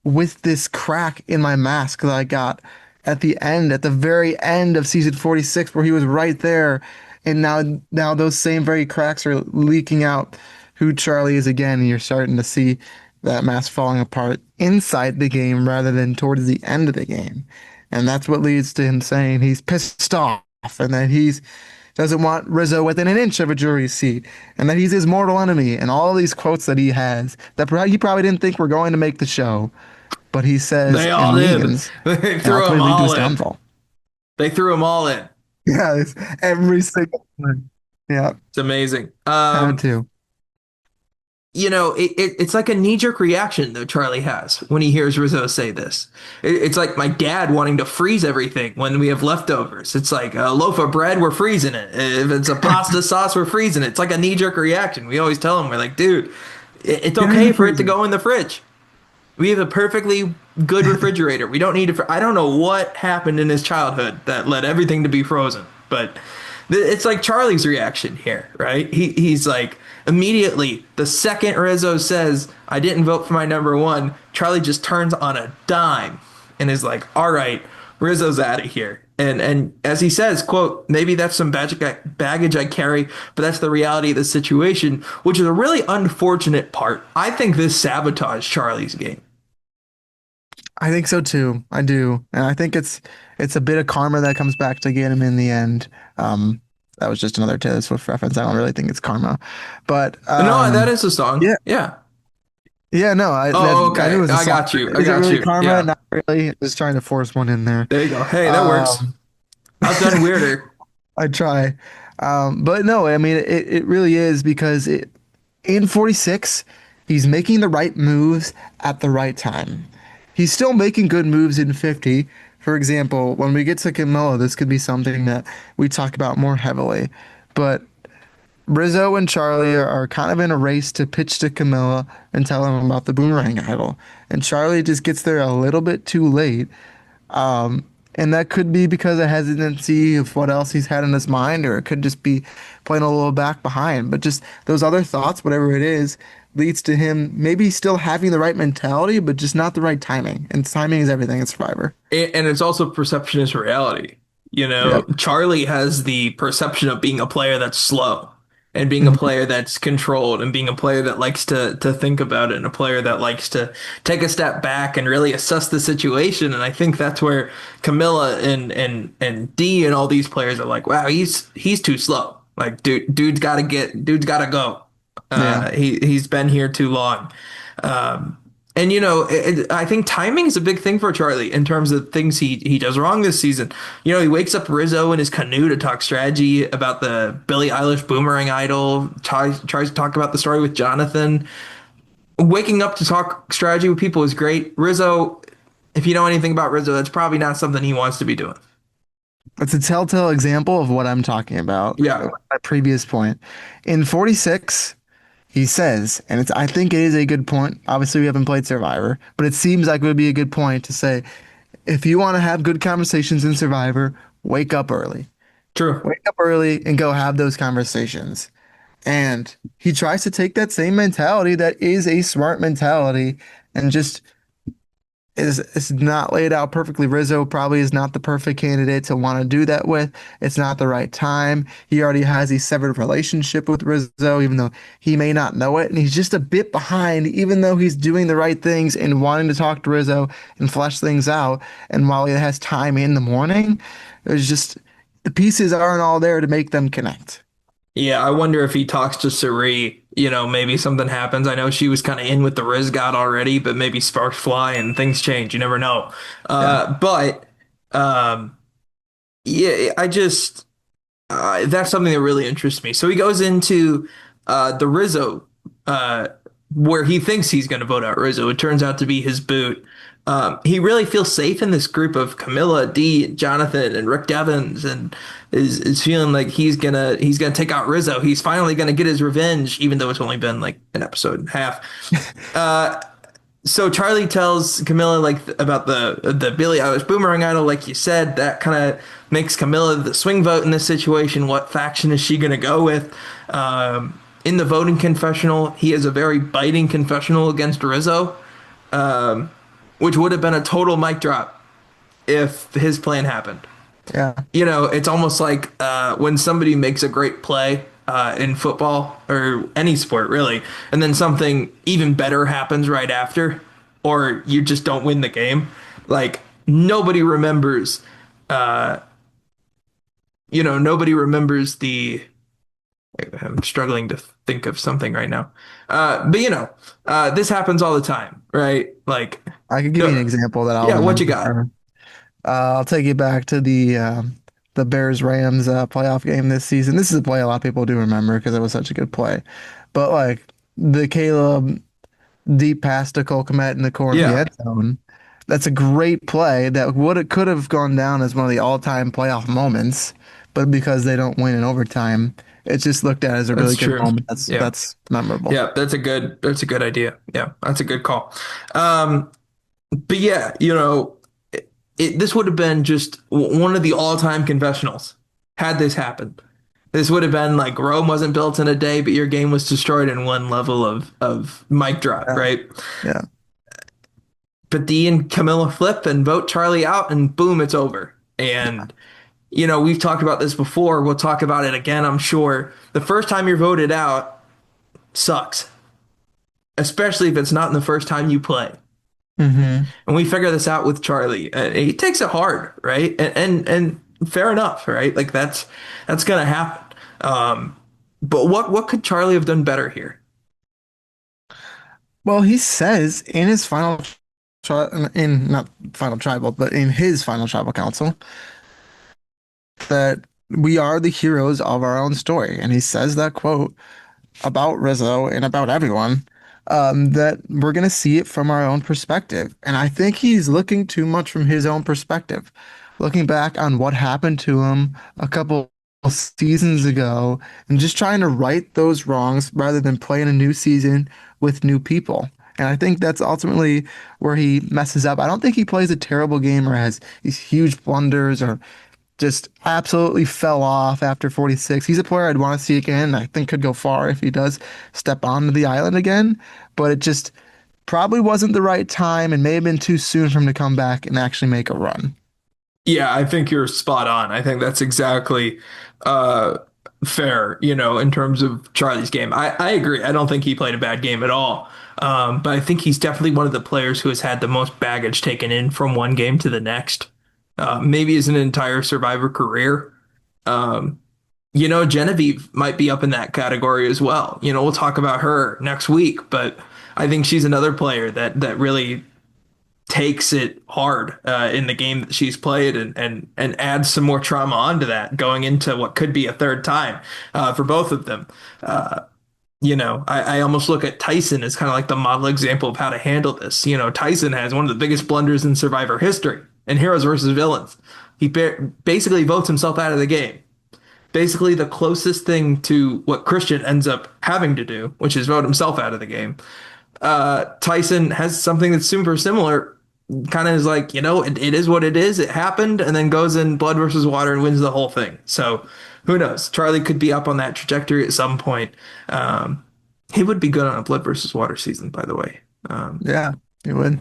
with this crack in my mask that I got at the end, at the very end of season 46, where he was right there. And now those same very cracks are leaking out who Charlie is again. And you're starting to see that mask falling apart inside the game rather than towards the end of the game. And that's what leads to him saying he's pissed off and that he's doesn't want Rizzo within an inch of a jury seat, and that he's his mortal enemy, and all these quotes that he has that he probably didn't think were going to make the show, but he says They all and did. means, They and threw them ultimately lead to all his in. downfall. They threw them all in. Yeah, it's every single one. Yeah, It's amazing. had to. it's like a knee-jerk reaction though Charlie has when he hears Rizzo say this. It's like my dad wanting to freeze everything when we have leftovers. It's like a loaf of bread, we're freezing it. If it's a pasta sauce, we're freezing it. It's like a knee-jerk reaction. We always tell him, we're like, dude, it's Get it in okay the for it to freezer. go in the fridge. We have a perfectly good refrigerator. We don't need to. I don't know what happened in his childhood that led everything to be frozen, but it's like Charlie's reaction here, right? He's like immediately the second Rizzo says, "I didn't vote for my number one," Charlie just turns on a dime and is like, "All right, Rizzo's out of here." And as he says, quote, maybe that's some baggage I carry, but that's the reality of the situation, which is a really unfortunate part. I think this sabotaged Charlie's game. I think so too. I do. And I think it's a bit of karma that comes back to get him in the end. Um, that was just another Taylor Swift reference. I don't really think it's karma. But No, that is a song. yeah. Yeah. Yeah, no, Oh, I knew it okay. was a I song. got you. I Is it got really you. karma? Yeah. Not really. Just trying to force one in there. There you go. Hey, that works. Um, I've done weirder. I try. But no, I mean it really is because in 46, he's making the right moves at the right time. He's still making good moves in 50. For example, when we get to Camilla, this could be something that we talk about more heavily. But Rizzo and Charlie are kind of in a race to pitch to Camilla and tell him about the boomerang idol. And Charlie just gets there a little bit too late. Um, and that could be because of hesitancy of what else he's had in his mind, or it could just be playing a little back behind. But just those other thoughts, whatever it is, leads to him maybe still having the right mentality, but just not the right timing. And timing is everything in Survivor. And it's also perception is reality. Yeah. Charlie has the perception of being a player that's slow and being a Mhm. player that's controlled and being a player that likes to think about it and a player that likes to take a step back and really assess the situation. And I think that's where Camilla and D and all these players are like, wow, he's too slow. Like dude's gotta go. Yeah. He's been here too long. Um, and I think timing is a big thing for Charlie in terms of things he does wrong this season. He wakes up Rizzo in his canoe to talk strategy about the Billie Eilish boomerang idol. Tries to talk about the story with Jonathan. Waking up to talk strategy with people is great. Rizzo, if you know anything about Rizzo, that's probably not something he wants to be doing. It's a telltale example of what I'm talking about. Yeah, My previous point. In 46, he says, and I think it is a good point. Obviously, we haven't played Survivor, but it seems like it would be a good point to say, if you want to have good conversations in Survivor, wake up early. true. Wake up early and go have those conversations. And he tries to take that same mentality that is a smart mentality and just is not laid out perfectly. Rizzo probably is not the perfect candidate to want to do that with. It's not the right time. He already has a severed relationship with Rizzo, even though he may not know it. And he's just a bit behind, even though he's doing the right things and wanting to talk to Rizzo and flesh things out. And while he has time in the morning, there's just the pieces aren't all there to make them connect. Yeah, I wonder if he talks to Suri, maybe something happens. I know she was kind of in with the Riz God already, but maybe sparks fly and things change. You never know. Yeah. But um, yeah, that's something that really interests me. So he goes into the Rizzo, where he thinks he's going to vote out Rizzo. It turns out to be his boot. He really feels safe in this group of Camilla, D, Jonathan, and Rick Devens, and is feeling like he's gonna take out Rizzo. He's finally gonna get his revenge, even though it's only been like an episode and a half. Uh, so Charlie tells Camilla like about the Billie Eilish boomerang idol, like you said, that kind of makes Camilla the swing vote in this situation. What faction is she gonna go with? In the voting confessional, he has a very biting confessional against Rizzo, um, which would have been a total mic drop if his plan happened. Yeah. It's almost like when somebody makes a great play in football or any sport, really, and then something even better happens right after, or you just don't win the game. Like nobody remembers, uh, nobody remembers the. I'm struggling to think of something right now. But this happens all the time, right? Like, I could give you an no, example that I'll yeah, what you got? remember. I'll take you back to the Bears Rams playoff game this season. This is a play a lot of people do remember because it was such a good play. But like the Caleb deep pass to Cole Kmet in the corner of the Yeah, end zone. That's a great play that would it could have gone down as one of the all-time playoff moments, but because they don't win in overtime, it's just looked at as a really that's good true. moment. That's Yeah. that's memorable. Yeah, that's a good idea. Yeah, that's a good call. Um, but yeah, this would have been just one of the all-time confessionals had this happened. This would have been like Rome wasn't built in a day, but your game was destroyed in one level of mic drop, Yeah. right? Yeah. But Dee and Camilla flip and vote Charlie out, and boom, it's over. And we've talked about this before. We'll talk about it again, I'm sure. The first time you're voted out sucks, especially if it's not in the first time you play. hmm And we figure this out with Charlie. He takes it hard, right? And fair enough, right? Like that's gonna happen. But what could Charlie have done better here? Well, he says in his final in not final tribal, but in his final tribal council that we are the heroes of our own story. And he says that quote about Rizzo and about everyone, that we're going to see it from our own perspective. And I think he's looking too much from his own perspective, looking back on what happened to him a couple seasons ago and just trying to right those wrongs rather than playing a new season with new people. And I think that's ultimately where he messes up. I don't think he plays a terrible game or has these huge blunders or just absolutely fell off after 46. He's a player I'd want to see again. I think could go far if he does step onto the island again, but it just probably wasn't the right time and may have been too soon for him to come back and actually make a run. Yeah, I think you're spot on. I think that's exactly uh, fair, in terms of Charlie's game. I agree. I don't think he played a bad game at all. But I think he's definitely one of the players who has had the most baggage taken in from one game to the next. Maybe his an entire Survivor career. Um, Genevieve might be up in that category as well. We'll talk about her next week, but I think she's another player that really takes it hard in the game that she's played and adds some more trauma onto that going into what could be a third time for both of them. Uh, I almost look at Tyson as kind of like the model example of how to handle this. Tyson has one of the biggest blunders in Survivor history in Heroes versus Villains. He basically votes himself out of the game. Basically, the closest thing to what Christian ends up having to do, which is vote himself out of the game. Tyson has something that's super similar. Kind of is like, it is what it is. It happened, and then goes in blood versus water and wins the whole thing. So who knows? Charlie could be up on that trajectory at some point. He would be good on a blood versus water season, by the way. Yeah, you would.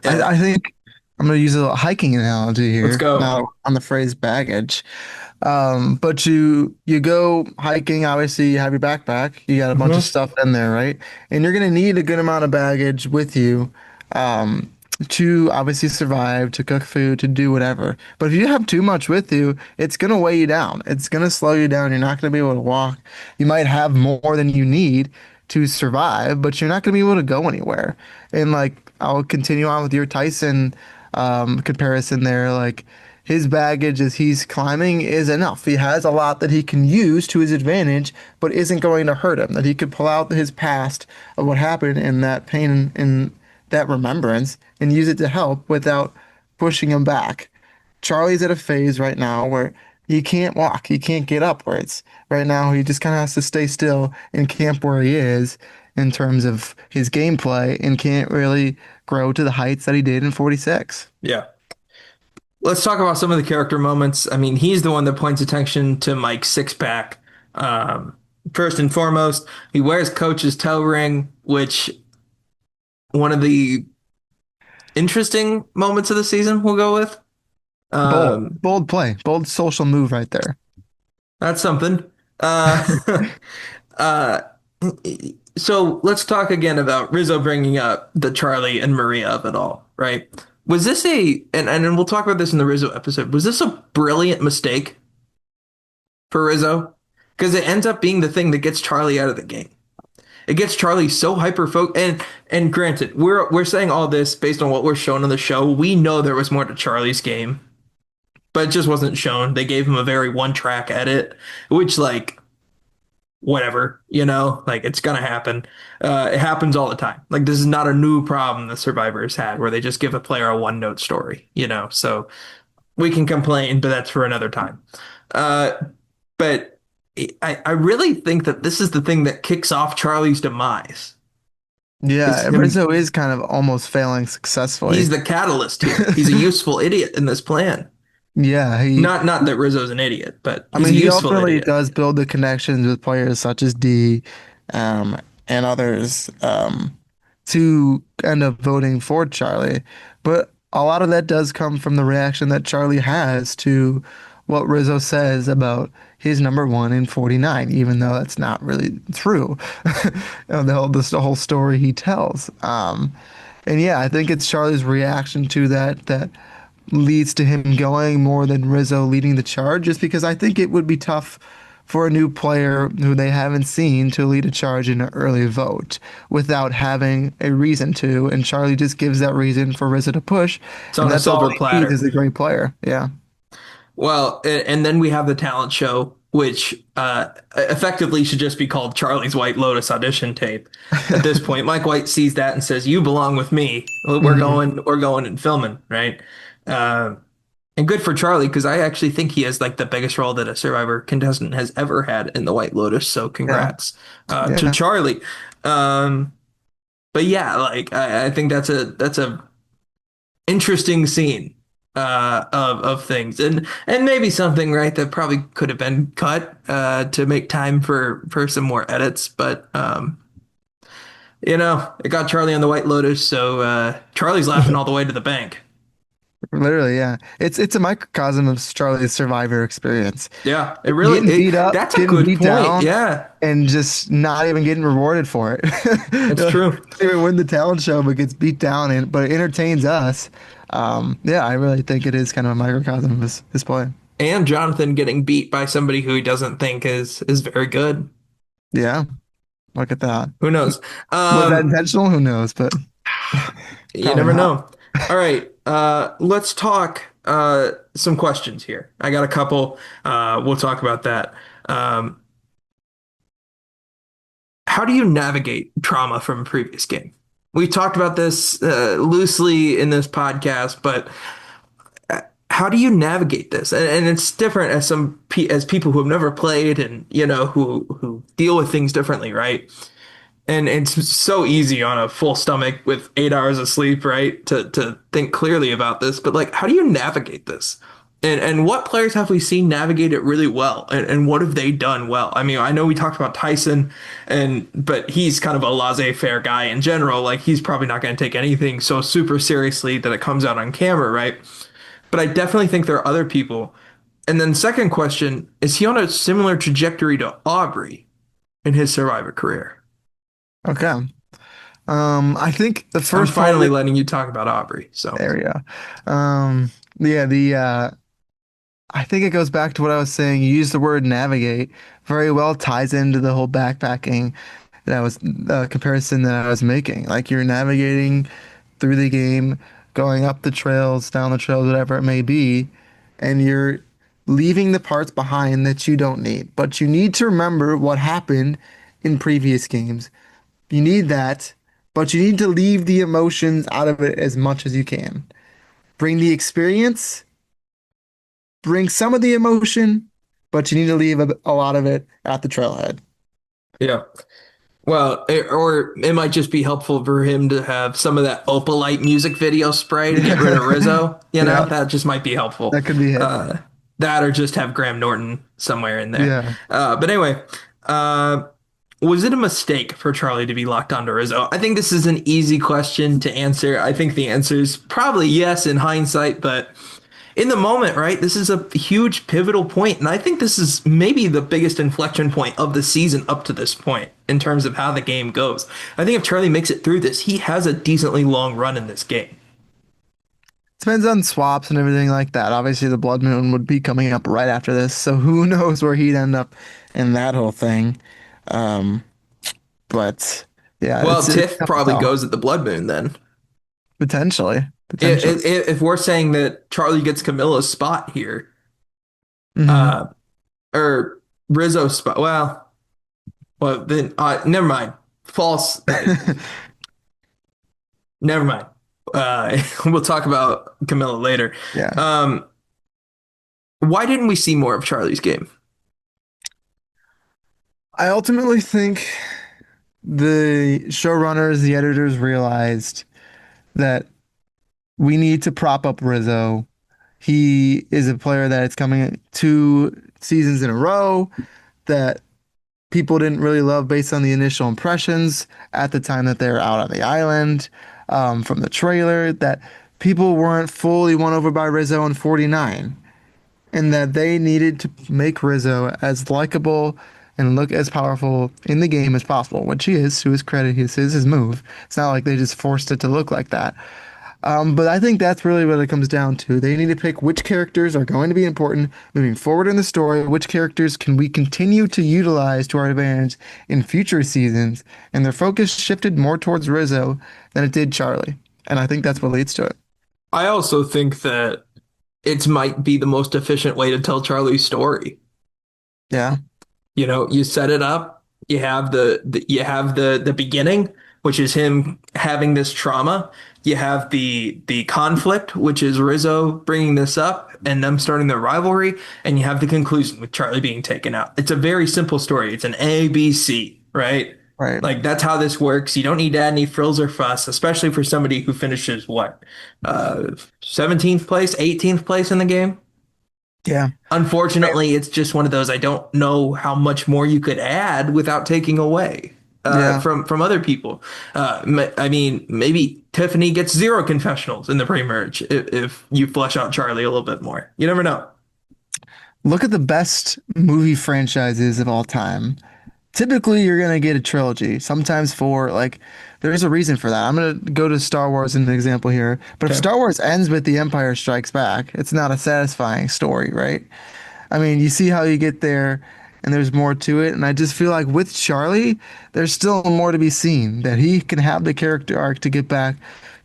Yeah, I think I'm going to use a little hiking analogy let's here go. now on the phrase baggage. But you go hiking, obviously you have your backpack, you got a bunch of Mhm. stuff in there, right? And you're gonna need a good amount of baggage with you, um, to obviously survive, to cook food, to do whatever. But if you have too much with you, it's gonna weigh you down. It's gonna slow you down. You're not gonna be able to walk. You might have more than you need to survive, but you're not gonna be able to go anywhere. And like I'll continue on with your Tyson comparison there, like his baggage as he's climbing is enough. He has a lot that he can use to his advantage, but isn't going to hurt him. That he could pull out his past of what happened and that pain and that remembrance and use it to help without pushing him back. Charlie's at a phase right now where he can't walk, he can't get up where it's right now. He just kind of has to stay still and camp where he is in terms of his gameplay and can't really grow to the heights that he did in 46. Yeah. Let's talk about some of the character moments. I mean, he's the one that points attention to Mike's six pack. Um, First and foremost, he wears Coach's toe ring, which one of the interesting moments of the season we'll go with. Bold, Um, bold play, bold social move right there. that's something. Uh, uh, so let's talk again about Rizzo bringing up the Charlie and Maria of it all, right? Was this and we'll talk about this in the Rizzo episode, was this a brilliant mistake for Rizzo? Because it ends up being the thing that gets Charlie out of the game. It gets Charlie so hyper focused. And granted, we're saying all this based on what we're shown on the show. We know there was more to Charlie's game, but it just wasn't shown. They gave him a very one track edit, which like whatever, you know, like it's gonna happen. It happens all the time. Like this is not a new problem the survivors had where they just give a player a one note story, you know. So we can complain, but that's for another time. Uh, but I really think that this is the thing that kicks off Charlie's demise. Is Yeah, him Rizzo is kind of almost failing he's successfully. the catalyst here. He's a useful idiot in this plan. Yeah, Not that Rizzo's an idiot, but I he's a mean, he useful ultimately idiot. does build the connections with players such as D, um, and others, to end up voting for Charlie. But a lot of that does come from the reaction that Charlie has to what Rizzo says about his number one in 49, even though that's not really true. The whole story he tells. And yeah, I think it's Charlie's reaction to that leads to him going more than Rizzo leading the charge, just because I think it would be tough for a new player who they haven't seen to lead a charge in an early vote without having a reason to. And Charlie just gives that reason for Rizzo to push, It's and on a that's all silver he needs is platter. a great player. Yeah. Well, and then we have the talent show, which effectively should just be called Charlie's White Lotus audition tape. At this point, Mike White sees that and says, "You belong with me. Hmm. We're going and filming, right?" Uh, and good for Charlie because I actually think he has like the biggest role that a Survivor contestant has ever had in the White Lotus. So Yeah. congrats to Yeah. Charlie. Um, but yeah, like I think that's a interesting scene of things and maybe something right that probably could have been cut to make time for some more edits, but you know, it got Charlie on the White Lotus, so Charlie's laughing all the way to the bank. Literally, yeah. It's a microcosm of Charlie's Survivor experience. Yeah, it really Getting beat up, that's a getting good beat point. down, Yeah, and just not even getting rewarded for it. that's true. Doesn't even win the talent show, but gets beat down, and but it entertains us. Yeah, I really think it is kind of a microcosm of his play. And Jonathan getting beat by somebody who he doesn't think is very good. Yeah, look at that. Who knows? Was that Um, intentional? Who knows? But You probably never not. know. All right, let's talk some questions here. I got a couple. We'll talk about that. Um, how do you navigate trauma from a previous game? We talked about this loosely in this podcast, but how do you navigate this? And it's different as as people who have never played and you know who deal with things differently, right? And it's so easy on a full stomach with 8 hours of sleep, right? To think clearly about this. But like, how do you navigate this? And what players have we seen navigate it really well? And what have they done well? I mean, I know we talked about Tyson but he's kind of a laissez-faire guy in general. Like he's probably not going to take anything so super seriously that it comes out on camera, right? But I definitely think there are other people. And then second question, is he on a similar trajectory to Aubrey in his Survivor career? Okay. I think the I'm first part of finally it letting you talk about Aubrey. So, area. Yeah, I think it goes back to what I was saying. You use the word navigate very well, ties into the whole backpacking that I was comparison that I was making. Like you're navigating through the game, going up the trails, down the trails, whatever it may be, and you're leaving the parts behind that you don't need. But you need to remember what happened in previous games. You need that, but you need to leave the emotions out of it as much as you can. Bring the experience, bring some of the emotion, but you need to leave a lot of it at the trailhead. yeah. Well, or it might just be helpful for him to have some of that Opalite music video spray to get rid of Rizzo. You know, Yeah, that just might be helpful. that could be it. That or just have Graham Norton somewhere in there. Yeah. But anyway, uh, was it a mistake for Charlie to be locked onto Rizzo? I think this is an easy question to answer. I think the answer is probably yes in hindsight, but in the moment, right? This is a huge pivotal point, and I think this is maybe the biggest inflection point of the season up to this point in terms of how the game goes. I think if Charlie makes it through this, he has a decently long run in this game. Depends on swaps and everything like that. Obviously, the Blood Moon would be coming up right after this, so who knows where he'd end up in that whole thing. Um, but yeah, Well, it's Tiff tough to probably tell. goes at the Blood Moon then. Potentially, potentially. If we're saying that Charlie gets Camilla's spot here, Hmm. uh, or Rizzo's spot, well. Well, then, never mind. False. Never mind. We'll talk about Camilla later. Yeah. Um, why didn't we see more of Charlie's game? I ultimately think the showrunners, the editors realized that we need to prop up Rizzo. He is a player that it's coming 2 seasons in a row that people didn't really love based on the initial impressions at the time that they were out on the island, from the trailer, that people weren't fully won over by Rizzo in 49, and that they needed to make Rizzo as likable and look as powerful in the game as possible, which he is. To his credit, his move. It's not like they just forced it to look like that. But I think that's really what it comes down to. They need to pick which characters are going to be important moving forward in the story, which characters can we continue to utilize to our advantage in future seasons, and their focus shifted more towards Rizzo than it did Charlie. And I think that's what leads to it. I also think that it might be the most efficient way to tell Charlie's story. Yeah, You know, you set it up, you have the beginning, which is him having this trauma. You have the conflict, which is Rizzo bringing this up and them starting their rivalry, and you have the conclusion with Charlie being taken out. It's a very simple story. It's an A, B, C, right? right. Like that's how this works. You don't need to add any frills or fuss, especially for somebody who finishes what, 17th place, 18th place in the game. Yeah, Unfortunately, it's just one of those I don't know how much more you could add without taking away yeah, from other people. I mean, maybe Tiffany gets zero confessionals in the pre-merge if you flesh out Charlie a little bit more. You never know. look at the best movie franchises of all time. Typically, you're gonna get a trilogy, sometimes four. Like, there's a reason for that. I'm gonna go to Star Wars as an example here. But if Okay. Star Wars ends with The Empire Strikes Back, it's not a satisfying story, right? I mean, you see how you get there, and there's more to it. And I just feel like with Charlie, there's still more to be seen, that he can have the character arc to get back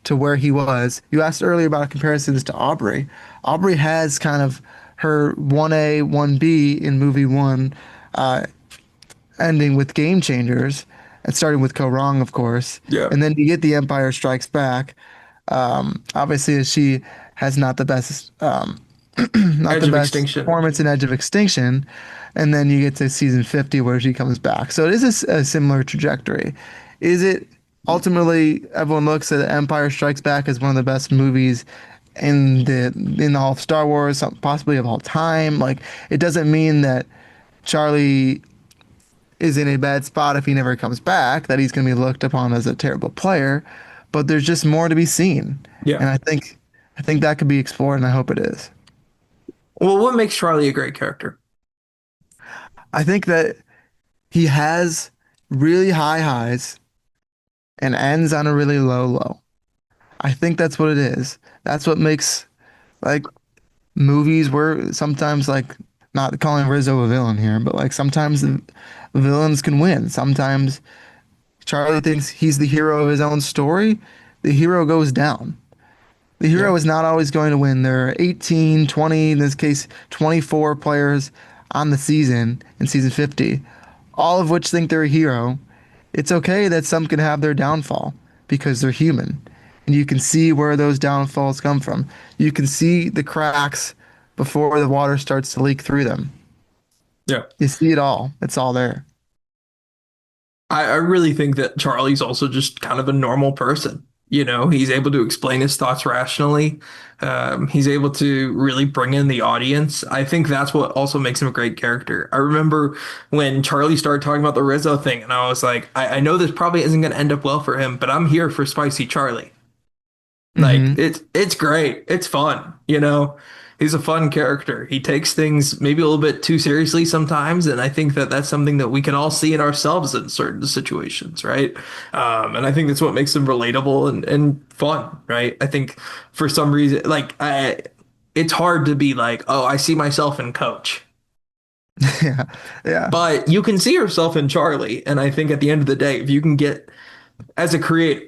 to where he was. You asked earlier about comparisons to Aubrey. Aubrey has kind of her 1A, 1B in movie one, uh, ending with Game Changers and starting with Ko Wrong, of course. Yeah. And then you get The Empire Strikes Back. Obviously, she has not the best, not Edge the of best Extinction. performance in Edge of Extinction, and then you get to season 50 where she comes back. So it is a similar trajectory. Is it ultimately everyone looks at Empire Strikes Back as one of the best movies in all of Star Wars, possibly of all time? Like it doesn't mean that Charlie is in a bad spot if he never comes back, that he's going to be looked upon as a terrible player, but there's just more to be seen. Yeah. And I think that could be explored and I hope it is. Well, what makes Charlie a great character? I think that he has really high highs and ends on a really low low. I think that's what it is. That's what makes like movies where sometimes like not calling Rizzo a villain here, but like sometimes the villains can win. Sometimes Charlie thinks he's the hero of his own story. The hero goes down. The hero Yeah. is not always going to win. There are 18, 20, in this case, 24 players on the season in season 50, all of which think they're a hero. It's okay that some can have their downfall because they're human. And you can see where those downfalls come from. You can see the cracks before the water starts to leak through them. Yeah. You see it all. It's all there. I really think that Charlie's also just kind of a normal person. You know, he's able to explain his thoughts rationally. He's able to really bring in the audience. I think that's what also makes him a great character. I remember when Charlie started talking about the Rizzo thing, and I was like, I know this probably isn't going to end up well for him, but I'm here for Spicy Charlie. Like Hmm. it's great. It's fun, you know. He's a fun character. He takes things maybe a little bit too seriously sometimes, and I think that that's something that we can all see in ourselves in certain situations, right? And I think that's what makes him relatable and fun, right? I think for some reason, it's hard to be like, oh, I see myself in Coach, Yeah. Yeah. but you can see yourself in Charlie, and I think at the end of the day, if you can get as a creator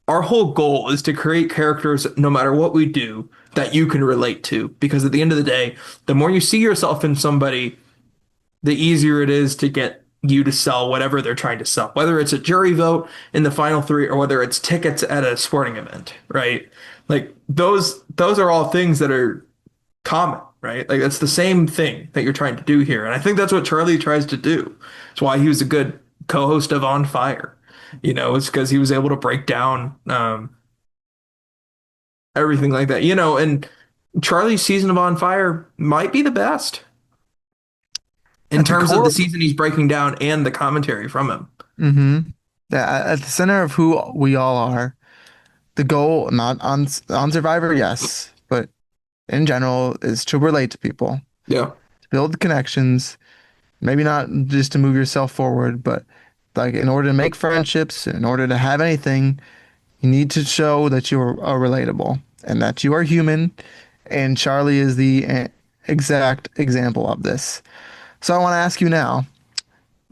our whole goal is to create characters no matter what we do that you can relate to because at the end of the day the more you see yourself in somebody the easier it is to get you to sell whatever they're trying to sell, whether it's a jury vote in the final three or whether it's tickets at a sporting event, right? Like those are all things that are common, right? Like that's the same thing that you're trying to do here. And I think that's what Charlie tries to do. It's why he was a good co-host of On Fire. It's because he was able to break down everything like that. And Charlie's season of On Fire might be the best in At the terms of the core, season he's breaking down and the commentary from him. hmm yeah, at the center of who we all are, the goal, not on Survivor, yes, but in general, is to relate to people, Yeah. to build connections, maybe not just to move yourself forward, but like in order to make friendships, in order to have anything, you need to show that you are relatable and that you are human. And Charlie is the exact example of this. So I want to ask you now,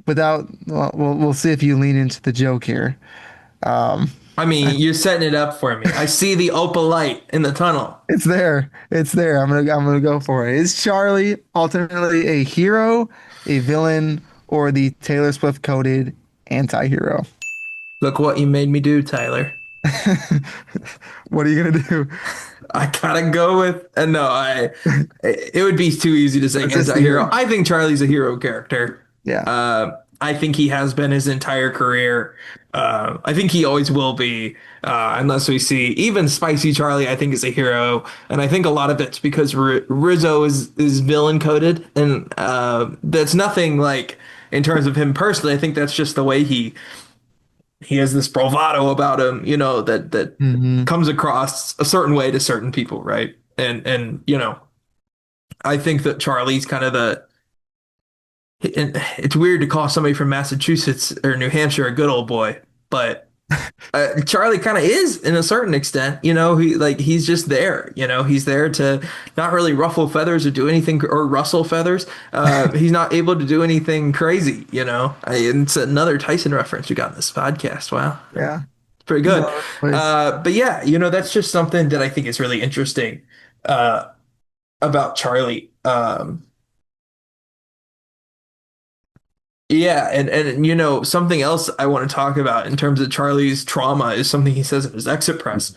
without, well, we'll see if you lean into the joke here. Um, I mean, you're setting it up for me. I see the opal light in the tunnel. it's there. It's there. I'm gonna go for it. Is Charlie ultimately a hero, a villain, or the Taylor Swift coded anti-hero? Look what you made me do, Tyler. What are you gonna do? I gotta go with, and no, it would be too easy to say Just the anti-hero. hero. I think Charlie's a hero character. Yeah. I think he has been his entire career. I think he always will be, unless we see even Spicy Charlie. I think is a hero, and I think a lot of it's because Rizzo is villain coded, and that's nothing like in terms of him personally. I think that's just the way he has this bravado about him, that hmm comes across a certain way to certain people, right? And I think that Charlie's kind of and it's weird to call somebody from Massachusetts or New Hampshire a good old boy, but Charlie kind of is in a certain extent, he's just there, he's there to not really ruffle feathers or do anything or rustle feathers. He's not able to do anything crazy, and it's another Tyson reference we got in this podcast. Wow. Yeah. Pretty good. No, please. But yeah, that's just something that I think is really interesting about Charlie. Yeah, and something else I want to talk about in terms of Charlie's trauma is something he says in his exit press.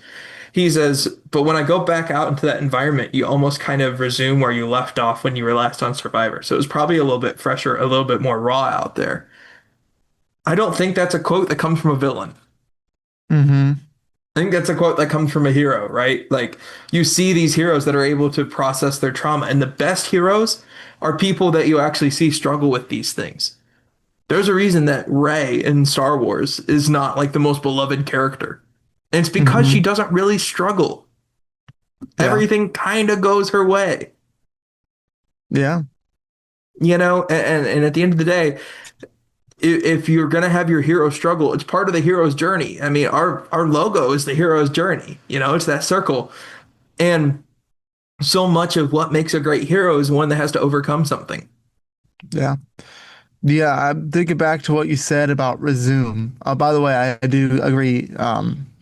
He says, "But when I go back out into that environment, you almost kind of resume where you left off when you were last on Survivor. So it was probably a little bit fresher, a little bit more raw out there." I don't think that's a quote that comes from a villain. hmm I think that's a quote that comes from a hero, right? Like you see these heroes that are able to process their trauma, and the best heroes are people that you actually see struggle with these things. There's a reason that Rey in Star Wars is not like the most beloved character. And it's because she hmm doesn't really struggle. Yeah. Everything kind of goes her way, Yeah. and at the end of the day, if you're gonna have your hero struggle, it's part of the hero's journey. I mean, our logo is the hero's journey. It's that circle. And so much of what makes a great hero is one that has to overcome something. Yeah. Yeah. I'm thinking back to what you said about resume. By the way, I do agree.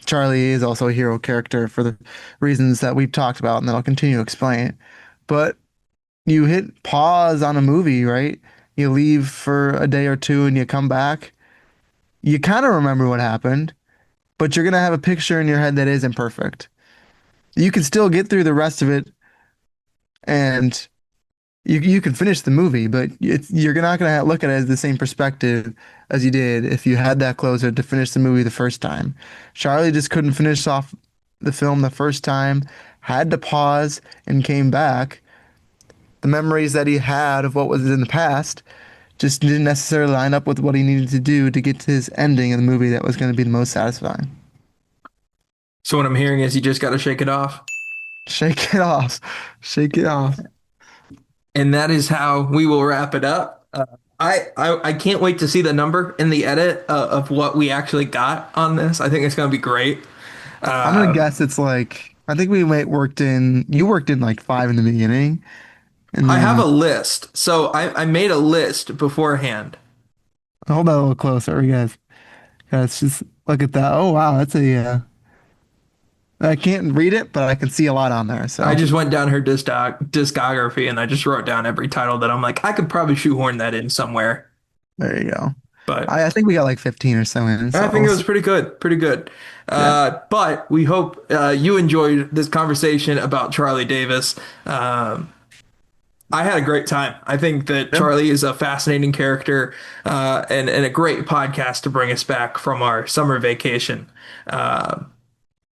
Charlie is also a hero character for the reasons that we've talked about, and then I'll continue to explain. But you hit pause on a movie, right? You leave for a day or two and you come back. You kind of remember what happened, but you're gonna have a picture in your head that isn't perfect. You can still get through the rest of it and you can finish the movie, but you're not gonna look at it as the same perspective as you did if you had that closer to finish the movie the first time. Charlie just couldn't finish off the film the first time, had to pause and came back. The memories that he had of what was in the past just didn't necessarily line up with what he needed to do to get to his ending of the movie that was going to be the most satisfying. So what I'm hearing is you just got to shake it off. Shake it off. Shake it off. And that is how we will wrap it up. I can't wait to see the number in the edit of what we actually got on this. I think it's going to be great. I'm gonna Um, guess it's like I think we might you worked in like five in the beginning, and I have a then list. So I made a list beforehand. hold that a little closer, you guys. Guys, just look at that. Oh wow, that's a I can't read it, but I can see a lot on there. I So just went down her discography and I just wrote down every title that I'm like, I could probably shoehorn that in somewhere. There you go. But I think we got like 15 or so in, I so think we'll it was see. pretty good, pretty good. Yeah. But we hope you enjoyed this conversation about Charlie Davis. I had a great time. I think that Yeah. Charlie is a fascinating character and a great podcast to bring us back from our summer vacation. Uh,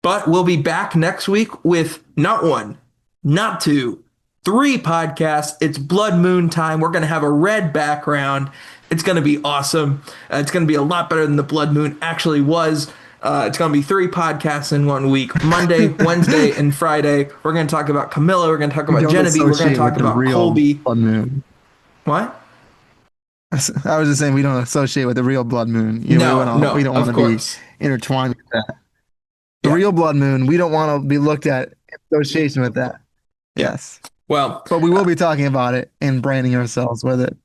but we'll be back next week with not one, not two, three podcasts. It's Blood Moon time. We're going to have a red background. It's going to be awesome. It's going to be a lot better than the Blood Moon actually was. It's going to be three podcasts in 1 week Monday, Wednesday, and Friday. We're going to talk about Camilla. We're going to talk We about don't Genevieve. We're going to associate talk with the about real Colby. blood moon. What? I was just saying we don't associate with the real blood moon. No, We no, don't want of to be course. intertwined with that. The Yeah, real blood moon, we don't want to be looked at in association with that. yeah. Yes. Well, But we will be talking about it and branding ourselves with it.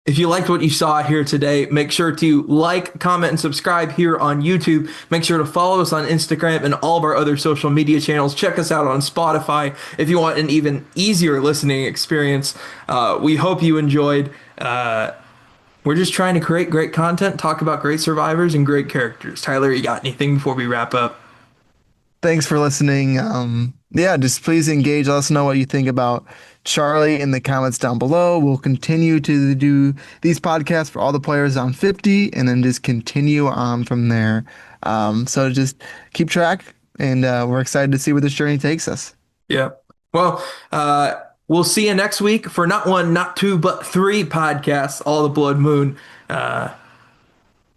if you liked what you saw here today, make sure to like, comment, and subscribe here on YouTube. Make sure to follow us on Instagram and all of our other social media channels. Check us out on Spotify if you want an even easier listening experience. We hope you enjoyed. We're just trying to create great content, talk about great survivors and great characters. Tyler, you got anything before we wrap up? Thanks for listening. Yeah, just please engage. Let us know what you think about Charlie in the comments down below. We'll continue to do these podcasts for all the players on 50 and then just continue on from there. So just keep track, and we're excited to see where this journey takes us. Yeah. Well, we'll see you next week for not one, not two, but three podcasts, All the Blood Moon. Uh,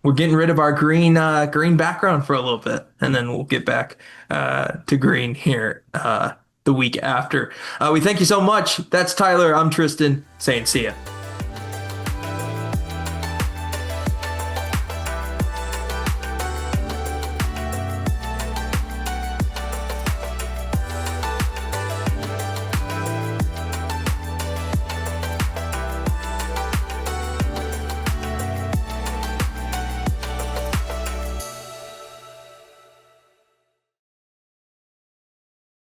we're getting rid of our green background for a little bit, and then we'll get back to green here the week after. We thank you so much. That's Tyler. I'm Tristan saying see ya.